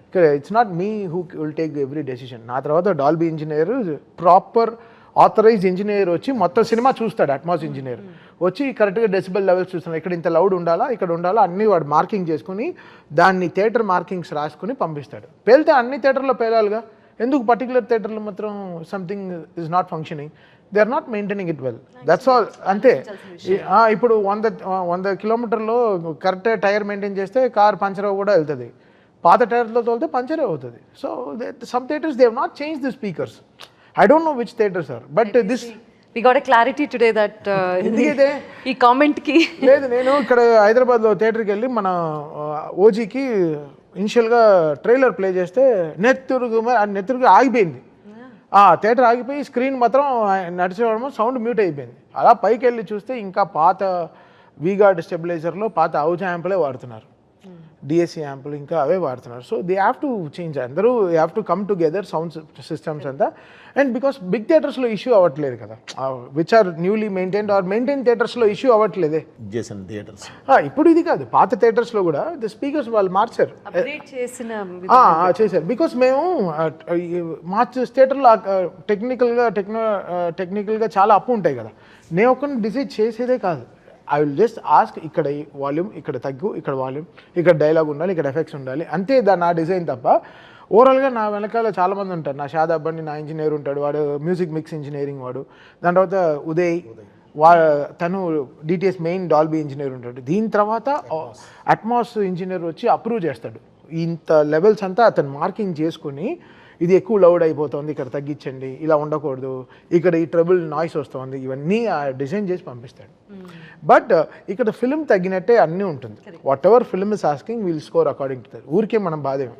ఇక్కడ it's not me who will take every decision. నా తర్వాత Dolby engineer proper authorized engineer వచ్చి మొత్తం సినిమా చూస్తాడు. అట్మాస్ ఇంజనీర్ వచ్చి కరెక్ట్గా డెసిబల్ లెవెల్స్ చూస్తున్నాడు, ఇక్కడ ఇంత లౌడ్ ఉండాలా, ఇక్కడ ఉండాలా, అన్నీ వాడు మార్కింగ్ చేసుకుని దాన్ని థియేటర్ మార్కింగ్స్ రాసుకుని పంపిస్తాడు. పేలితే అన్ని థియేటర్లో పేలాలిగా, ఎందుకు పర్టికులర్ థియేటర్లో మాత్రం something is not functioning, they are not maintaining it well, that's all. అంతే. ఇప్పుడు 100 కిలోమీటర్లో కరెక్ట్ టైర్ మెయింటైన్ చేస్తే కార్ పంచర్ కూడా వెళ్తుంది, పాత టైర్లో తోలితే పంచరే అవుతుంది. So some theatres they have not change the speakers. I don't know which theaters are, but this we got a clarity today that ఈ కామెంట్ కి లేదు. నేను ఇక్కడ హైదరాబాద్లో థియేటర్కి వెళ్ళి మన ఓజీకి ఇనిషియల్గా ట్రైలర్ ప్లే చేస్తే నెత్తురుగా ఆగిపోయింది. థియేటర్ ఆగిపోయి స్క్రీన్ మాత్రం నడిచేవాడు, సౌండ్ మ్యూట్ అయిపోయింది. అలా పైకి వెళ్ళి చూస్తే ఇంకా పాత వీగార్డ్ స్టెబిలైజర్లో పాత అవుజ్ యాంపులే వాడుతున్నారు, డిఎస్సి యాంపులు ఇంకా అవే వాడుతున్నారు. So they have to change, అందరూ have to come together sound systems అంతా. అండ్ బికాస్ బిగ్ థియేటర్స్లో ఇష్యూ అవ్వట్లేదు కదా, which are newly maintained or maintain థియేటర్స్లో ఇష్యూ అవ్వట్లేదే. థియేటర్స్ ఇప్పుడు ఇది కాదు, పాత థియేటర్స్లో కూడా ది స్పీకర్స్ వాళ్ళు మార్చారు, చేశారు. బికాస్ మేము మా థియేటర్లో టెక్నికల్గా చాలా అప్పు ఉంటాయి కదా, నేను ఒక్కరిని డిసైడ్ చేసేదే కాదు. ఐ విల్ జస్ట్ ఆస్క్, ఇక్కడ వాల్యూమ్, ఇక్కడ తగ్గు, ఇక్కడ వాల్యూమ్, ఇక్కడ డైలాగ్ ఉండాలి, ఇక్కడ ఎఫెక్ట్స్ ఉండాలి, అంతే నా డిజైన్ తప్ప. ఓవరాల్గా నా వెనకాల చాలామంది ఉంటారు. నా షాదాబ్ అని నా ఇంజనీర్ ఉంటాడు, వాడు మ్యూజిక్ మిక్స్ ఇంజనీరింగ్ వాడు. దాని తర్వాత ఉదయ్ తను డిటిఎస్ మెయిన్ డాల్బీ ఇంజనీర్ ఉంటాడు. దీని తర్వాత అట్మాస్ ఇంజనీర్ వచ్చి అప్రూవ్ చేస్తాడు. ఇంత లెవెల్స్ అంతా అతను మార్కింగ్ చేసుకుని, ఇది ఎక్కువ లౌడ్ అయిపోతుంది, ఇక్కడ తగ్గించండి, ఇలా ఉండకూడదు, ఇక్కడ ఈ ట్రబుల్ నాయిస్ వస్తుంది, ఇవన్నీ డిజైన్ చేసి పంపిస్తాడు. బట్ ఇక్కడ ఫిల్మ్ తగ్గినట్టే అన్నీ ఉంటుంది. What ever film is asking will score according to that. ఊరికే మనం బాధేం.